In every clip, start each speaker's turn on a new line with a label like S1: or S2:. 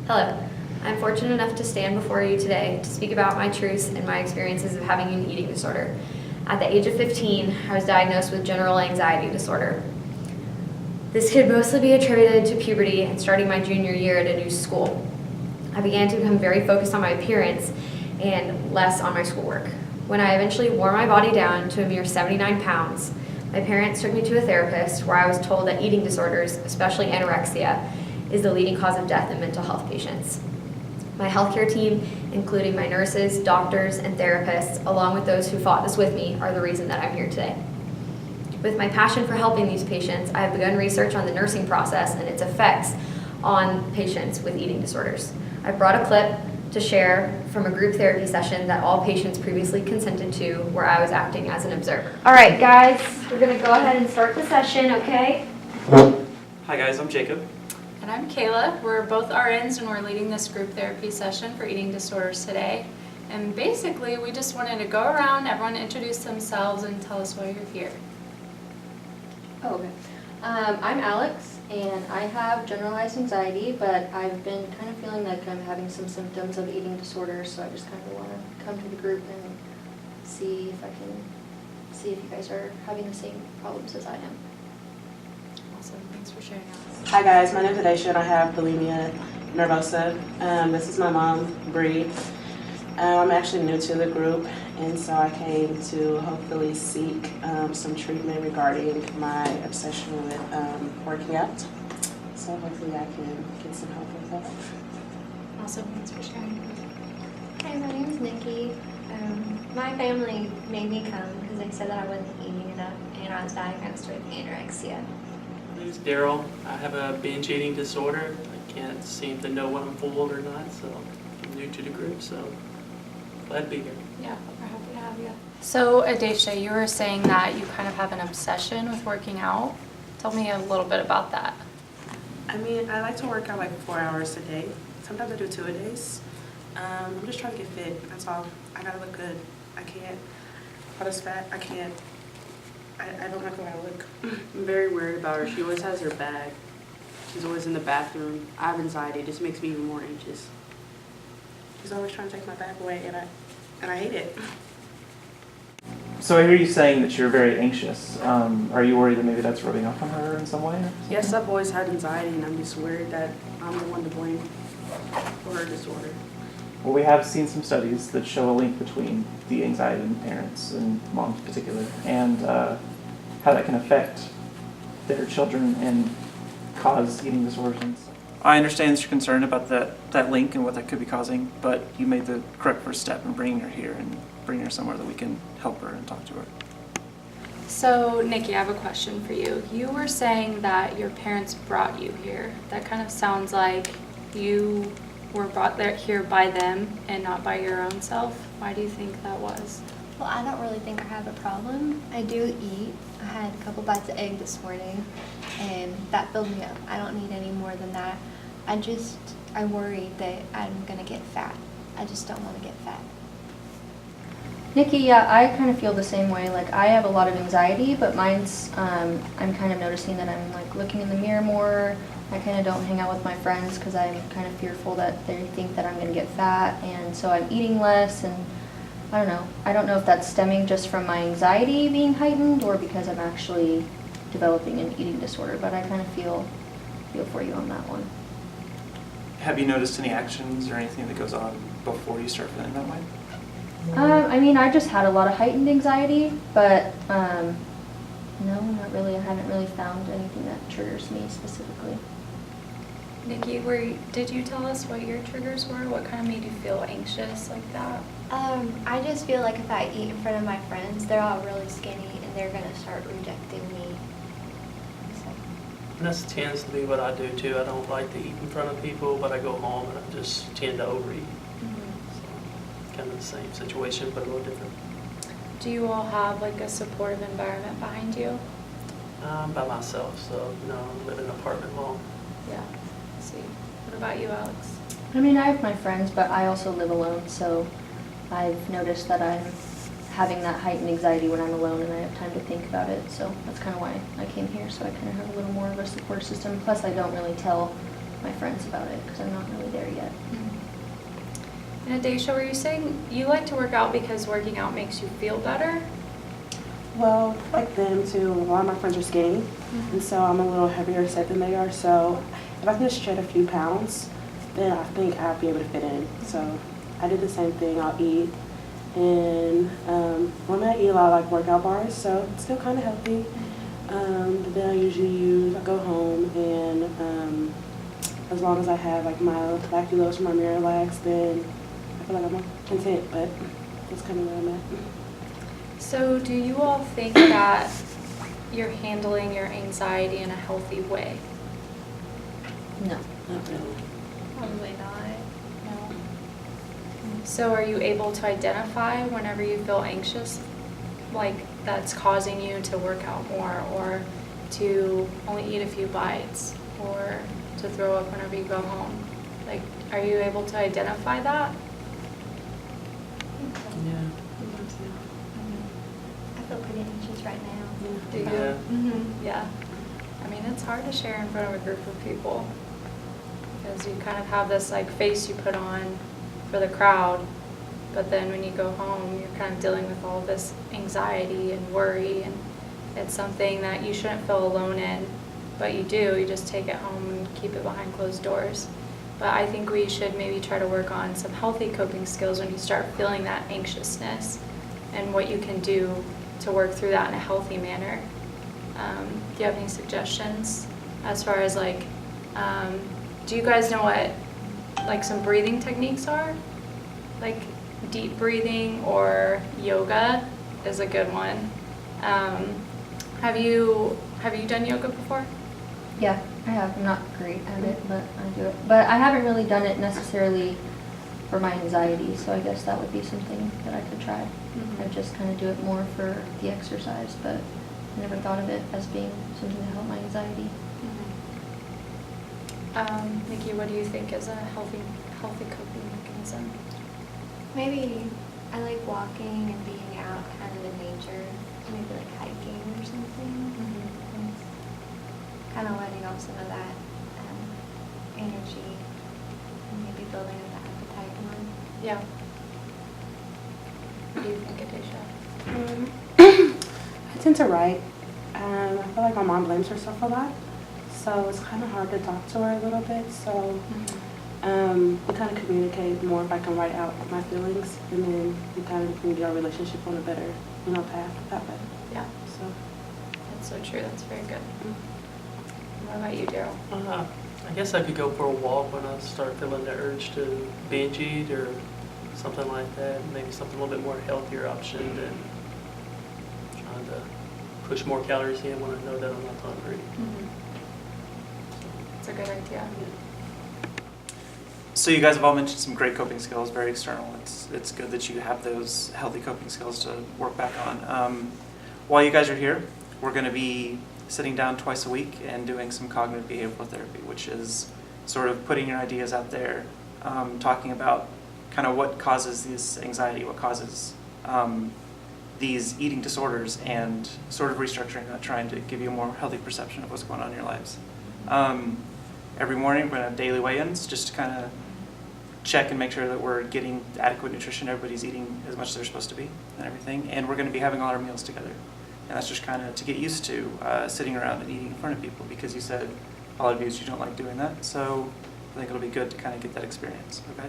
S1: Hello, I'm fortunate enough to stand before you today to speak about my truths and my experiences of having an eating disorder. At the age of 15, I was diagnosed with general anxiety disorder. This could mostly be attributed to puberty and starting my junior year at a new school. I began to become very focused on my appearance and less on my schoolwork. When I eventually wore my body down to a mere 79 pounds, my parents took me to a therapist where I was told that eating disorders, especially anorexia, is the leading cause of death in mental health patients. My healthcare team, including my nurses, doctors, and therapists, along with those who fought this with me, are the reason that I'm here today. With my passion for helping these patients, I have begun research on the nursing process and its effects on patients with eating disorders. I brought a clip to share from a group therapy session that all patients previously consented to, where I was acting as an observer. All right, guys, we're gonna go ahead and start the session, okay?
S2: Hi guys, I'm Jacob.
S3: And I'm Kayla. We're both RNs and we're leading this group therapy session for eating disorders today. And basically, we just wanted to go around, everyone introduce themselves and tell us why you're here.
S4: Oh, okay. I'm Alex, and I have generalized anxiety, but I've been kind of feeling like I'm having some symptoms of eating disorder, so I just kind of want to come to the group and see if you guys are having the same problems as I am.
S3: Awesome, thanks for sharing, Alex.
S5: Hi guys, my name is Adesha and I have bulimia nervosa. This is my mom, Bree. I'm actually new to the group, and so I came to hopefully seek some treatment regarding my obsession with working out. So hopefully I can get some help with that.
S3: Awesome, thanks for sharing.
S6: Hi, my name is Nikki. My family made me come because they said that I wasn't eating enough and I was diagnosed with anorexia.
S2: My name is Daryl. I have a binge eating disorder. I can't seem to know when I'm full or not, so I'm new to the group, so glad to be here.
S3: Yeah, we're happy to have you. So, Adesha, you were saying that you kind of have an obsession with working out. Tell me a little bit about that.
S5: I mean, I like to work out like 4 hours a day. Sometimes I do 2 a days. I'm just trying to get fit, that's all. I gotta look good. I can't, all this fat, I can't. I don't like the way I look.
S7: I'm very worried about her. She always has her bag. She's always in the bathroom. I have anxiety. It just makes me even more anxious.
S5: She's always trying to take my bag away, and I hate it.
S8: So I hear you saying that you're very anxious. Are you worried that maybe that's rubbing off on her in some way? Or something?
S7: Yes, I've always had anxiety, and I'm just worried that I'm the one to blame for her disorder.
S8: Well, we have seen some studies that show a link between the anxiety in parents, and moms in particular, and how that can affect their children and cause eating disorders and stuff. I understand you're concerned about that link and what that could be causing, but you made the correct first step in bringing her here and bringing her somewhere that we can help her and talk to her.
S3: So, Nikki, I have a question for you. You were saying that your parents brought you here. That kind of sounds like you were brought here by them and not by your own self. Why do you think that was?
S6: Well, I don't really think I have a problem. I do eat. I had a couple bites of egg this morning, and that filled me up. I don't need any more than that. I worry that I'm gonna get fat. I just don't want to get fat.
S4: Nikki, yeah, I kind of feel the same way. Like, I have a lot of anxiety, but mine's, I'm kind of noticing that I'm like looking in the mirror more. I kind of don't hang out with my friends because I'm kind of fearful that they think that I'm going to get fat, and so I'm eating less, and I don't know. I don't know if that's stemming just from my anxiety being heightened or because I'm actually developing an eating disorder, but I kind of feel for you on that one.
S8: Have you noticed any actions or anything that goes on before you start feeling that way?
S4: I mean, I just had a lot of heightened anxiety, but no, not really. I haven't really found anything that triggers me specifically.
S3: Nikki, did you tell us what your triggers were? What kind of made you feel anxious like that?
S6: I just feel like if I eat in front of my friends, they're all really skinny and they're gonna start rejecting me. So.
S2: And this tends to be what I do too. I don't like to eat in front of people, but I go home and I just tend to overeat. So, kind of the same situation, but a little different.
S3: Do you all have like a supportive environment behind you?
S2: I'm by myself, so I live in an apartment long.
S3: Yeah. Let's see. What about you, Alex?
S4: I mean, I have my friends, but I also live alone, so I've noticed that I'm having that heightened anxiety when I'm alone and I have time to think about it. So that's kind of why I came here, so I kind of have a little more of a support system. Plus, I don't really tell with my friends about it because I'm not really there yet.
S3: And Adesha, were you saying you like to work out because working out makes you feel better?
S5: Well, like them too, a lot of my friends are skinny, and so I'm a little heavier set than they are. So if I can just shed a few pounds, then I think I'll be able to fit in. So I do the same thing. I'll eat, and when I eat a lot of like workout bars, so it's still kind of healthy. But then I go home, and as long as I have like my lactulose or my Miralax, then I feel like I'm content. But that's kind of where I'm at.
S3: So do you all think that you're handling your anxiety in a healthy way?
S4: No.
S5: Not really.
S6: Probably not.
S3: No. So are you able to identify whenever you feel anxious, like that's causing you to work out more or to only eat a few bites or to throw up whenever you go home? Like, are you able to identify that?
S2: Yeah.
S6: I feel pretty anxious right now.
S3: Do you?
S2: Yeah.
S3: Mm-hmm. Yeah. I mean, it's hard to share in front of a group of people because you kind of have this like face you put on for the crowd, but then when you go home, you're kind of dealing with all this anxiety and worry, and it's something that you shouldn't feel alone in, but you do. You just take it home and keep it behind closed doors. But I think we should maybe try to work on some healthy coping skills when you start feeling that anxiousness and what you can do to work through that in a healthy manner. Do you have any suggestions as far as like, do you guys know what like some breathing techniques are? Like deep breathing or yoga is a good one. Have you done yoga before?
S4: Yeah, I have. I'm not great at it, but I do it. But I haven't really done it necessarily for my anxiety, so I guess that would be something that I could try. I just kind of do it more for the exercise, but I never thought of it as being something to help my anxiety.
S3: Nikki, what do you think is a healthy coping mechanism?
S6: Maybe I like walking and being out kind of in nature. Maybe like hiking or something. And kind of letting off some of that energy and maybe building up the appetite more.
S3: Yeah. What do you think, Adesha?
S5: I tend to write. I feel like my mom blames herself a lot, so it's kind of hard to talk to her a little bit. So we kind of communicate more if I can write out my feelings, and then we kind of can get our relationship on a better, path that way.
S3: Yeah,
S5: So
S3: that's so true. That's very good. What about you, Daryl?
S2: I guess I could go for a walk when I start feeling the urge to binge eat or something like that. Maybe something a little bit more healthier option than trying to push more calories in when I know that I'm not hungry.
S3: It's a good idea.
S8: So you guys have all mentioned some great coping skills, very external. It's good that you have those healthy coping skills to work back on. While you guys are here, we're going to be sitting down twice a week and doing some cognitive behavioral therapy, which is sort of putting your ideas out there, talking about kind of what causes this anxiety, what causes these eating disorders, and sort of restructuring that, trying to give you a more healthy perception of what's going on in your lives. Every morning we're going to have daily weigh-ins just to kind of check and make sure that we're getting adequate nutrition, everybody's eating as much as they're supposed to be and everything. And we're going to be having all our meals together. And that's just kind of to get used to sitting around and eating in front of people, because you said a lot of you don't like doing that. So I think it'll be good to kind of get that experience, okay?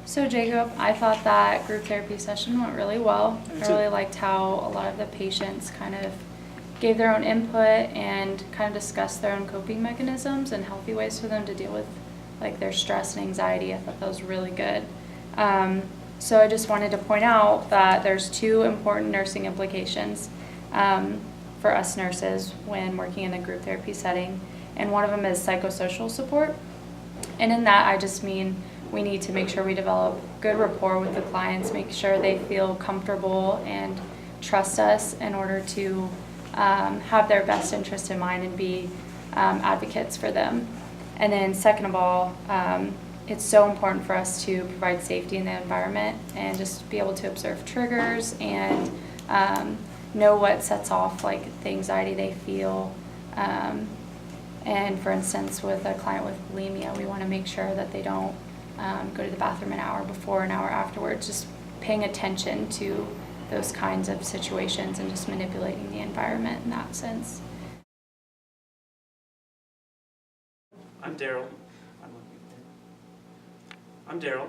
S3: So Jacob, I thought that group therapy session went really well.
S8: Me
S3: I
S8: too.
S3: really liked how a lot of the patients kind of gave their own input and kind of discussed their own coping mechanisms and healthy ways for them to deal with like their stress and anxiety. I thought that was really good. So I just wanted to point out that there's two important nursing implications for us nurses when working in a group therapy setting, and one of them is psychosocial support. And in that, I just mean we need to make sure we develop good rapport with the clients, make sure they feel comfortable and trust us in order to have their best interest in mind and be advocates for them. And then second of all, it's so important for us to provide safety in the environment and just be able to observe triggers and know what sets off like the anxiety they feel. And for instance, with a client with bulimia, we want to make sure that they don't go to the bathroom an hour before, an hour afterwards, just paying attention to those kinds of situations and just manipulating the environment in that sense.
S2: I'm Daryl. I'm Daryl.